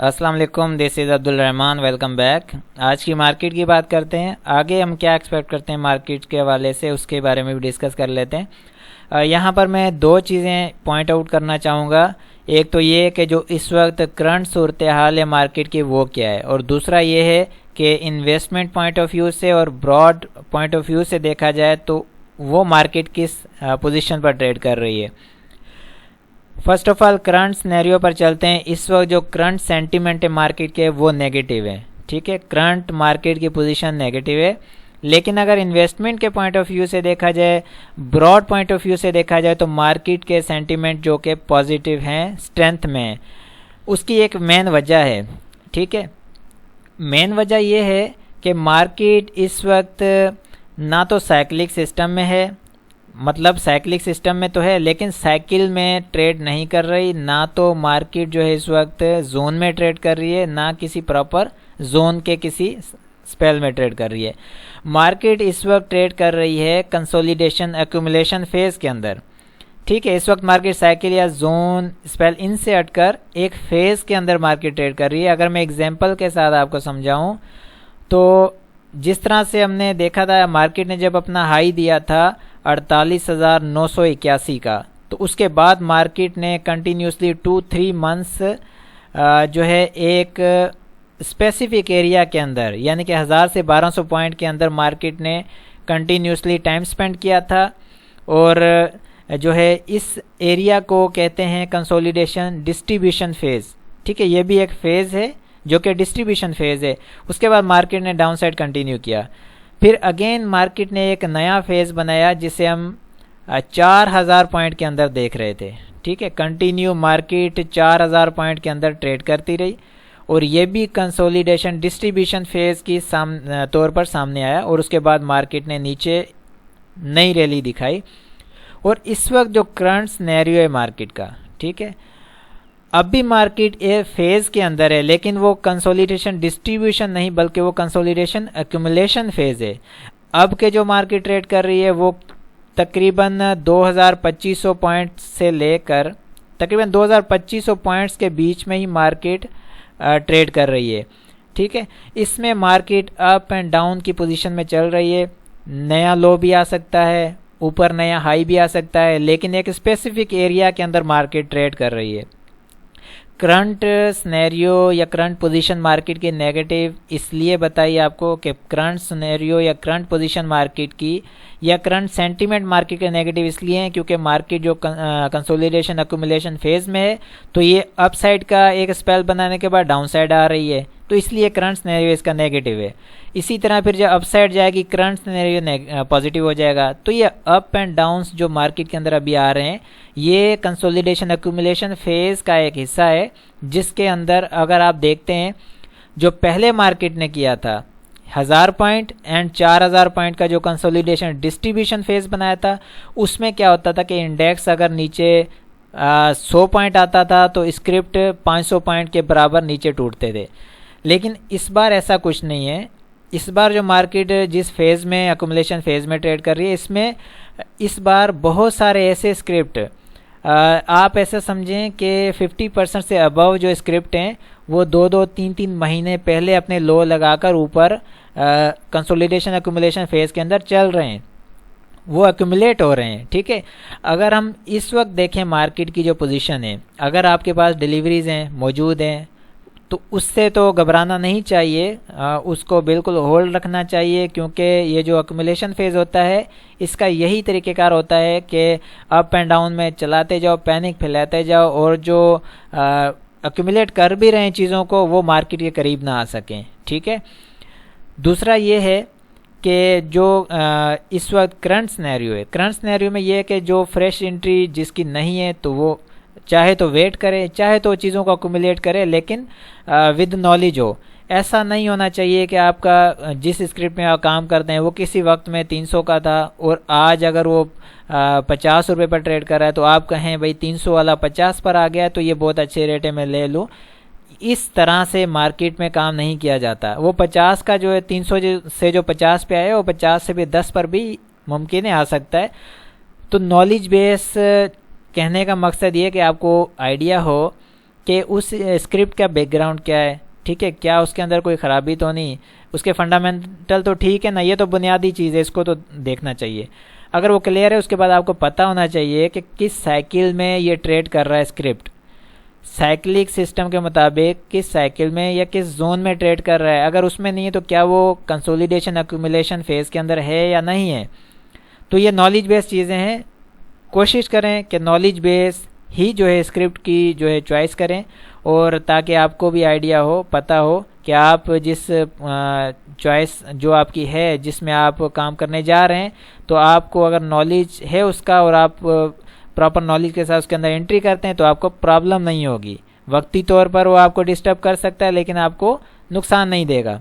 السلام علیکم، دس از Abdul Rahman, welcome back. آج کی مارکیٹ کی بات کرتے ہیں۔ آگے ہم کیا ایکسپیکٹ کرتے ہیں مارکیٹ کے حوالے سے، اس کے بارے میں بھی ڈسکس کر لیتے ہیں۔ یہاں پر میں دو چیزیں پوائنٹ آؤٹ کرنا چاہوں گا۔ ایک تو یہ کہ جو اس وقت کرنٹ صورتحال ہے مارکیٹ کی وہ کیا ہے، اور دوسرا یہ ہے کہ انویسٹمنٹ پوائنٹ آف ویو سے اور براڈ پوائنٹ آف ویو سے دیکھا جائے تو وہ مارکیٹ کس پوزیشن پر ٹریڈ کر رہی ہے۔ First of all current scenario پر چلتے ہیں۔ اس وقت جو کرنٹ سینٹیمنٹ ہے مارکیٹ کے وہ نیگیٹو ہے، ٹھیک ہے، کرنٹ مارکیٹ کی پوزیشن نیگیٹو ہے۔ لیکن اگر انویسٹمنٹ کے پوائنٹ آف ویو سے دیکھا جائے، براڈ پوائنٹ آف ویو سے دیکھا جائے تو مارکیٹ کے سینٹیمنٹ جو کہ پازیٹیو ہیں، اسٹرینتھ میں ہیں۔ اس کی ایک مین وجہ ہے، ٹھیک ہے، مین وجہ یہ ہے کہ مارکیٹ اس وقت نہ تو سائیکلک سسٹم میں ہے، مطلب سائیکلک سسٹم میں تو ہے لیکن سائیکل میں ٹریڈ نہیں کر رہی، نہ تو مارکیٹ جو ہے اس وقت زون میں ٹریڈ کر رہی ہے، نہ کسی پراپر زون کے کسی سپیل میں ٹریڈ کر رہی ہے۔ مارکیٹ اس وقت ٹریڈ کر رہی ہے کنسولیڈیشن ایکومولیشن فیز کے اندر، ٹھیک ہے۔ اس وقت مارکیٹ سائیکل یا زون سپیل ان سے ہٹ کر ایک فیز کے اندر مارکیٹ ٹریڈ کر رہی ہے۔ اگر میں ایگزامپل کے ساتھ آپ کو سمجھاؤں تو جس طرح سے ہم نے دیکھا تھا مارکیٹ نے جب اپنا ہائی دیا تھا 48,981 کا، تو اس کے بعد مارکیٹ نے کنٹینیوسلی 2-3 منتھس جو ہے ایک اسپیسیفک ایریا کے اندر، یعنی کہ 1000 سے 1200 پوائنٹ کے اندر مارکیٹ نے کنٹینیوسلی ٹائم سپینڈ کیا تھا، اور جو ہے اس ایریا کو کہتے ہیں کنسولیڈیشن ڈسٹریبیوشن فیز، ٹھیک ہے، یہ بھی ایک فیز ہے جو کہ ڈسٹریبیوشن فیز ہے۔ اس کے بعد مارکیٹ نے ڈاؤن سائڈ کنٹینیو کیا، پھر اگین مارکیٹ نے ایک نیا فیز بنایا جسے ہم 4000 پوائنٹ کے اندر دیکھ رہے تھے، ٹھیک ہے، کنٹینیو مارکیٹ 4000 پوائنٹ کے اندر ٹریڈ کرتی رہی، اور یہ بھی کنسولیڈیشن ڈسٹریبیوشن فیز کی طور پر سامنے آیا، اور اس کے بعد مارکیٹ نے نیچے نئی ریلی دکھائی۔ اور اس وقت جو کرنٹ سینیریو ہے مارکیٹ کا، ٹھیک ہے، اب بھی مارکیٹ ایک فیز کے اندر ہے لیکن وہ کنسولیڈیشن ڈسٹریبیوشن نہیں بلکہ وہ کنسولیڈیشن ایکومولیشن فیز ہے۔ اب کے جو مارکیٹ ٹریڈ کر رہی ہے وہ تقریباً 2250 پوائنٹس سے لے کر تقریباً 2250 پوائنٹس کے بیچ میں ہی مارکیٹ ٹریڈ کر رہی ہے، ٹھیک ہے۔ اس میں مارکیٹ اپ اینڈ ڈاؤن کی پوزیشن میں چل رہی ہے، نیا لو بھی آ سکتا ہے، اوپر نیا ہائی بھی آ سکتا ہے، لیکن ایک اسپیسیفک ایریا کے اندر مارکیٹ ٹریڈ کر رہی ہے۔ کرنٹ سنیریو یا کرنٹ پوزیشن مارکیٹ کی نیگیٹو اس لیے بتائی آپ کو کہ کرنٹ سنیریو یا کرنٹ پوزیشن مارکیٹ کی یا کرنٹ سینٹیمنٹ مارکیٹ کے نیگیٹو اس لیے ہیں کیونکہ مارکیٹ جو کنسولیڈیشن ایکومولیشن فیز میں ہے تو یہ اپ سائڈ کا ایک اسپیل بنانے کے بعد ڈاؤن سائڈ آ رہی ہے، تو اس لیے کرنٹ سنیریو اس کا نیگیٹو ہے۔ اسی طرح پھر جب اپ سائڈ جائے گی کرنٹ سنیریو پازیٹیو ہو جائے گا، تو یہ اپ اینڈ ڈاؤنس جو مارکیٹ کے اندر ابھی آ رہے ہیں یہ کنسولیڈیشن ایکومولیشن فیز کا ایک حصہ ہے، جس کے اندر اگر آپ دیکھتے ہیں جو پہلے مارکیٹ نے کیا تھا 1000 پوائنٹ اینڈ 4000 پوائنٹ کا جو کنسولیڈیشن ڈسٹریبیوشن فیز بنایا تھا، اس میں کیا ہوتا تھا کہ انڈیکس اگر نیچے 100 پوائنٹ آتا تھا تو اسکرپٹ 500 پوائنٹ کے برابر نیچے ٹوٹتے تھے، لیکن اس بار ایسا کچھ نہیں ہے۔ اس بار جو مارکیٹ جس فیز میں ایکومولیشن فیز میں ٹریڈ کر رہی ہے، اس میں اس بار بہت سارے ایسے اسکرپٹ آپ ایسا سمجھیں کہ 50% سے ابو جو اسکرپٹ ہیں وہ 2-3 مہینے پہلے اپنے لو لگا کر اوپر کنسولیڈیشن ایکومولیشن فیز کے اندر چل رہے ہیں، وہ ایکومولیٹ ہو رہے ہیں، ٹھیک ہے۔ اگر ہم اس وقت دیکھیں مارکیٹ کی جو پوزیشن ہے، اگر آپ کے پاس ڈیلیوریز ہیں موجود ہیں تو اس سے تو گھبرانا نہیں چاہیے، اس کو بالکل ہولڈ رکھنا چاہیے، کیونکہ یہ جو ایکومولیشن فیز ہوتا ہے اس کا یہی طریقہ کار ہوتا ہے کہ اپ اینڈ ڈاؤن میں چلاتے جاؤ، پینک پھیلاتے جاؤ، اور جو ایکومولیٹ کر بھی رہے ہیں چیزوں کو وہ مارکیٹ کے قریب نہ آ سکیں، ٹھیک ہے۔ دوسرا یہ ہے کہ جو اس وقت کرنٹ سینیریو ہے، کرنٹ سینیریو میں یہ ہے کہ جو فریش انٹری جس کی نہیں ہے تو وہ چاہے تو ویٹ کرے، چاہے تو چیزوں کو ایکومولیٹ کرے، لیکن ود نالج ہو۔ ایسا نہیں ہونا چاہیے کہ آپ کا جس اسکرپٹ میں آپ کام کرتے ہیں وہ کسی وقت میں 300 کا تھا اور آج اگر وہ 50 روپے پر ٹریڈ کر رہا ہے تو آپ کہیں بھائی 300 والا 50 پر آ گیا تو یہ بہت اچھے ریٹ ہے میں لے لوں۔ اس طرح سے مارکیٹ میں کام نہیں کیا جاتا۔ وہ 50 کا جو ہے 300 سے جو 50 پہ آئے وہ 50 سے بھی 10 پر بھی ممکن ہے آ سکتا ہے۔ تو نالج بیس کہنے کا مقصد یہ کہ آپ کو آئیڈیا ہو کہ اس اسکرپٹ کا بیک گراؤنڈ کیا ہے، ٹھیک ہے، کیا اس کے اندر کوئی خرابی تو نہیں، اس کے فنڈامنٹل تو ٹھیک ہے نا، یہ تو بنیادی چیز ہے، اس کو تو دیکھنا چاہیے۔ اگر وہ کلیئر ہے اس کے بعد آپ کو پتہ ہونا چاہیے کہ کس سائیکل میں یہ ٹریڈ کر رہا ہے اسکرپٹ، سائیکلک سسٹم کے مطابق کس سائیکل میں یا کس زون میں ٹریڈ کر رہا ہے۔ اگر اس میں نہیں ہے تو کیا وہ کنسولیڈیشن ایکومولیشن فیز کے اندر ہے یا نہیں ہے۔ تو یہ نالج بیس چیزیں ہیں، کوشش کریں کہ نالج بیس ہی جو ہے اسکرپٹ کی جو ہے چوائس کریں، اور تاکہ آپ کو بھی آئیڈیا ہو، پتہ ہو کہ آپ جس چوائس جو آپ کی ہے جس میں آپ کام کرنے جا رہے ہیں، تو آپ کو اگر نالج ہے اس کا اور آپ پراپر نالج کے ساتھ اس کے اندر انٹری کرتے ہیں تو آپ کو پرابلم نہیں ہوگی۔ وقتی طور پر وہ آپ کو ڈسٹرب کر سکتا ہے لیکن آپ کو نقصان نہیں دے گا۔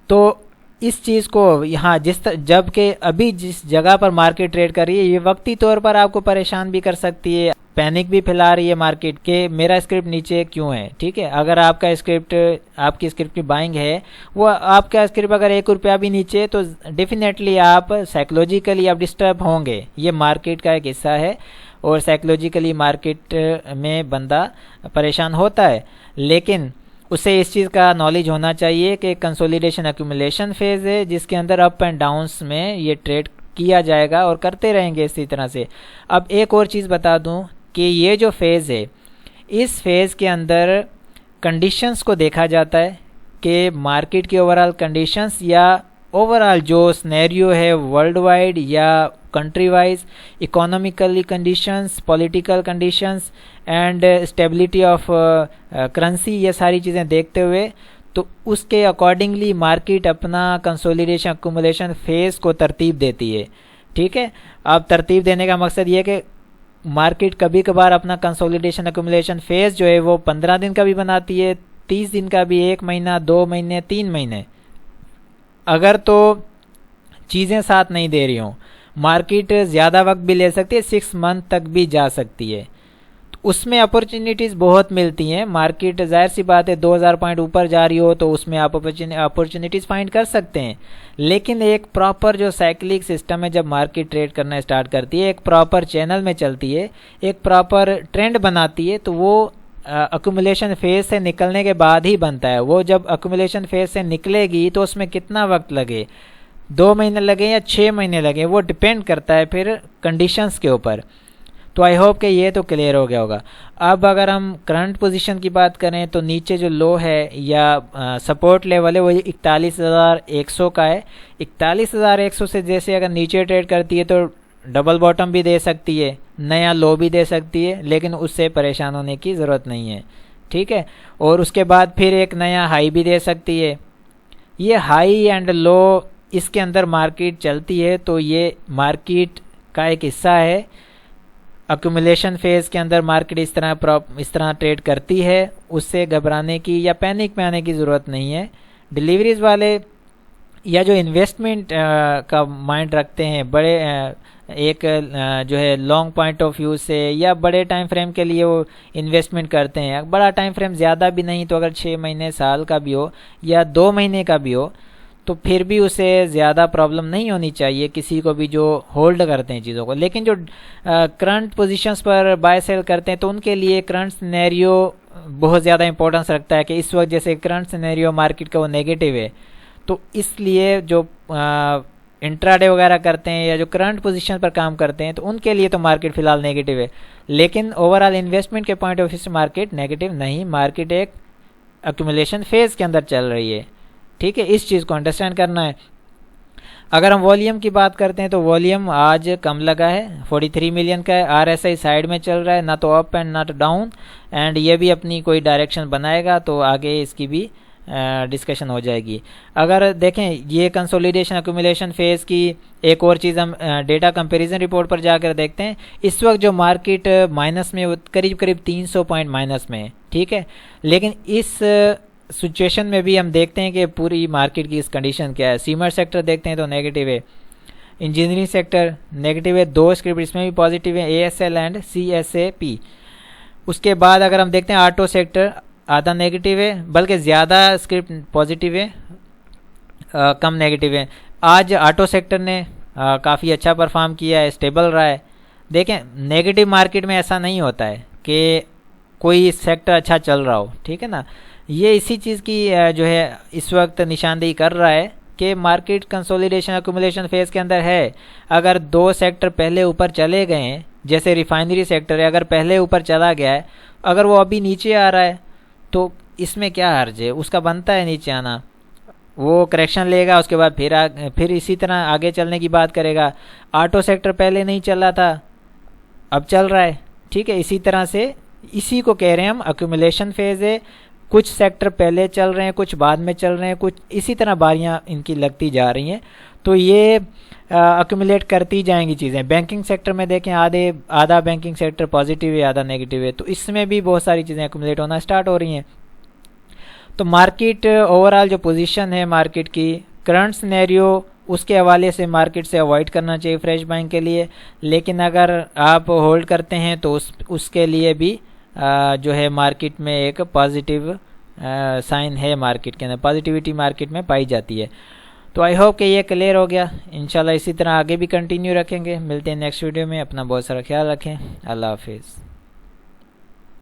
تو اس چیز کو یہاں جب کہ ابھی جس جگہ پر مارکیٹ ٹریڈ کر رہی ہے یہ وقتی طور پر آپ کو پریشان بھی کر سکتی ہے، پینک بھی پھیلا رہی ہے مارکیٹ کہ میرا اسکرپٹ نیچے کیوں ہے، ٹھیک ہے۔ اگر آپ کا اسکرپٹ، آپ کی اسکرپٹ کی بائنگ ہے، وہ آپ کا اسکرپٹ اگر 1 روپیہ بھی نیچے تو ڈیفینیٹلی آپ سائیکولوجیکلی آپ ڈسٹرب ہوں گے، یہ مارکیٹ کا ایک حصہ ہے، اور سائیکولوجیکلی مارکیٹ میں بندہ پریشان ہوتا ہے، لیکن اسے اس چیز کا نالج ہونا چاہیے کہ کنسولیڈیشن ایکومولیشن فیز ہے جس کے اندر اپ اینڈ ڈاؤنس میں یہ ٹریڈ کیا جائے گا اور کرتے رہیں گے اسی طرح سے۔ اب ایک اور چیز بتا دوں کہ یہ جو فیز ہے اس فیز کے اندر کنڈیشنز کو دیکھا جاتا ہے کہ مارکیٹ کی اوورآل کنڈیشنز یا اوورآل جو سنیریو ہے ورلڈ وائڈ یا country wise, economically conditions, political conditions and stability of currency, یہ ساری چیزیں دیکھتے ہوئے تو اس کے اکارڈنگلی مارکیٹ اپنا کنسولیڈیشن ایکومولیشن فیز کو ترتیب دیتی ہے، ٹھیک ہے۔ اب ترتیب دینے کا مقصد یہ ہے کہ مارکیٹ کبھی کبھار اپنا کنسولیڈیشن ایکومولیشن فیز جو ہے وہ 15 دن کا بھی بناتی ہے، 30 دن کا بھی، 1 مہینہ، 2 مہینے، 3 مہینے، اگر تو چیزیں ساتھ نہیں دے رہی ہوں مارکیٹ زیادہ وقت بھی لے سکتی ہے، 6 منتھ تک بھی جا سکتی ہے، اس میں اپورچونیٹیز بہت ملتی ہیں۔ مارکیٹ ظاہر سی بات ہے 2000 پوائنٹ اوپر جا رہی ہو تو اس میں آپ اپورچونیٹیز فائنڈ کر سکتے ہیں، لیکن ایک پراپر جو سائیکلک سسٹم ہے جب مارکیٹ ٹریڈ کرنا اسٹارٹ کرتی ہے، ایک پراپر چینل میں چلتی ہے، ایک پراپر ٹرینڈ بناتی ہے، تو وہ ایکومولیشن فیز سے نکلنے کے بعد ہی بنتا ہے۔ وہ جب ایکومولیشن فیز سے نکلے گی تو اس میں کتنا وقت لگے، 2 مہینے لگے یا 6 مہینے لگے، وہ ڈیپینڈ کرتا ہے پھر کنڈیشنز کے اوپر۔ تو آئی ہوپ کہ یہ تو کلیئر ہو گیا ہوگا۔ اب اگر ہم کرنٹ پوزیشن کی بات کریں تو نیچے جو لو ہے یا سپورٹ لیول ہے وہ 41,100 کا ہے۔ 41,100 سے جیسے اگر نیچے ٹریڈ کرتی ہے تو ڈبل باٹم بھی دے سکتی ہے، نیا لو بھی دے سکتی ہے، لیکن اس سے پریشان ہونے کی ضرورت نہیں ہے، ٹھیک ہے۔ اور اس کے بعد پھر ایک نیا ہائی بھی دے سکتی ہے۔ یہ ہائی اینڈ لو اس کے اندر مارکیٹ چلتی ہے تو یہ مارکیٹ کا ایک حصہ ہے۔ ایکومولیشن فیز کے اندر مارکیٹ اس طرح ٹریڈ کرتی ہے، اس سے گھبرانے کی یا پینک میں آنے کی ضرورت نہیں ہے۔ ڈیلیوریز والے یا جو انویسٹمنٹ کا مائنڈ رکھتے ہیں، بڑے ایک جو ہے لانگ پوائنٹ آف ویو سے یا بڑے ٹائم فریم کے لیے وہ انویسٹمنٹ کرتے ہیں، بڑا ٹائم فریم زیادہ بھی نہیں تو اگر 6 مہینے، سال کا بھی ہو یا 2 مہینے کا بھی ہو تو پھر بھی اسے زیادہ پرابلم نہیں ہونی چاہیے کسی کو بھی جو ہولڈ کرتے ہیں چیزوں کو۔ لیکن جو کرنٹ پوزیشنز پر بائی سیل کرتے ہیں تو ان کے لیے کرنٹ سینیریو بہت زیادہ امپورٹنس رکھتا ہے کہ اس وقت جیسے کرنٹ سینیریو مارکیٹ کا وہ نیگیٹو ہے، تو اس لیے جو انٹراڈے وغیرہ کرتے ہیں یا جو کرنٹ پوزیشن پر کام کرتے ہیں تو ان کے لیے تو مارکیٹ فی الحال نیگیٹو ہے، لیکن اوورآل انویسٹمنٹ کے پوائنٹ آف ویو سے مارکیٹ نیگیٹو نہیں، مارکیٹ ایک ایکومولیشن فیز کے اندر چل رہی ہے، ٹھیک ہے۔ اس چیز کو انڈرسٹینڈ کرنا ہے۔ اگر ہم والیوم کی بات کرتے ہیں تو والیوم آج کم لگا ہے، 43 ملین کا ہے، آر ایس آئی سائڈ میں چل رہا ہے، نہ تو اپ اینڈ نہ تو ڈاؤن، اینڈ یہ بھی اپنی کوئی ڈائریکشن بنائے گا تو آگے اس کی بھی ڈسکشن ہو جائے گی۔ اگر دیکھیں یہ کنسولیڈیشن ایکومولیشن فیز کی ایک اور چیز ہم ڈیٹا کمپیریزن رپورٹ پر جا کر دیکھتے ہیں، اس وقت جو مارکیٹ مائنس میں قریب 300 پوائنٹ مائنس میں ہے، ٹھیک ہے، لیکن اس سچویشن میں بھی ہم دیکھتے ہیں کہ پوری مارکیٹ کی اس کنڈیشن کیا ہے۔ سیمنٹ سیکٹر دیکھتے ہیں تو نیگیٹو ہے، انجینئرنگ سیکٹر نیگیٹو ہے، 2 اسکرپٹ اس میں بھی پازیٹیو ہے، A S L and C S A P. اس کے بعد اگر ہم دیکھتے ہیں آٹو سیکٹر آدھا نیگیٹو ہے، بلکہ زیادہ اسکرپٹ پازیٹیو ہے، کم نیگیٹو ہے۔ آج آٹو سیکٹر نے کافی اچھا پرفارم کیا ہے، اسٹیبل رہا ہے۔ دیکھیں نیگیٹو مارکیٹ میں ایسا نہیں ہوتا ہے کہ کوئی سیکٹر اچھا چل رہا ہو، ٹھیک ہے نا. یہ اسی چیز کی جو ہے اس وقت نشاندہی کر رہا ہے کہ مارکیٹ کنسولیڈیشن ایکومولیشن فیز کے اندر ہے. اگر دو سیکٹر پہلے اوپر چلے گئے ہیں، جیسے ریفائنری سیکٹر ہے، اگر پہلے اوپر چلا گیا ہے، اگر وہ ابھی نیچے آ رہا ہے تو اس میں کیا حرج ہے، اس کا بنتا ہے نیچے آنا. وہ کریکشن لے گا، اس کے بعد پھر اسی طرح آگے چلنے کی بات کرے گا. آٹو سیکٹر پہلے نہیں چل رہا تھا، اب چل رہا ہے، ٹھیک ہے. اسی طرح سے اسی کو کہہ رہے ہیں ہم ایکومولیشن فیز ہے. کچھ سیکٹر پہلے چل رہے ہیں، کچھ بعد میں چل رہے ہیں، کچھ اسی طرح باریاں ان کی لگتی جا رہی ہیں. تو یہ ایکومولیٹ کرتی جائیں گی چیزیں. بینکنگ سیکٹر میں دیکھیں آدھا بینکنگ سیکٹر پازیٹیو ہے، آدھا نیگیٹیو ہے، تو اس میں بھی بہت ساری چیزیں ایکومولیٹ ہونا سٹارٹ ہو رہی ہیں. تو مارکیٹ اوور آل جو پوزیشن ہے مارکیٹ کی کرنٹ سینیریو، اس کے حوالے سے مارکیٹ سے اوائڈ کرنا چاہیے فریش بائنگ کے لیے. لیکن اگر آپ ہولڈ کرتے ہیں تو اس کے لیے بھی جو ہے مارکیٹ میں ایک پازیٹیو سائن ہے، مارکیٹ کے اندر پازیٹیوٹی مارکیٹ میں پائی جاتی ہے. تو آئی ہوپ کہ یہ کلیئر ہو گیا. انشاءاللہ اسی طرح آگے بھی کنٹینیو رکھیں گے. ملتے ہیں نیکسٹ ویڈیو میں. اپنا بہت سارا خیال رکھیں. اللہ حافظ.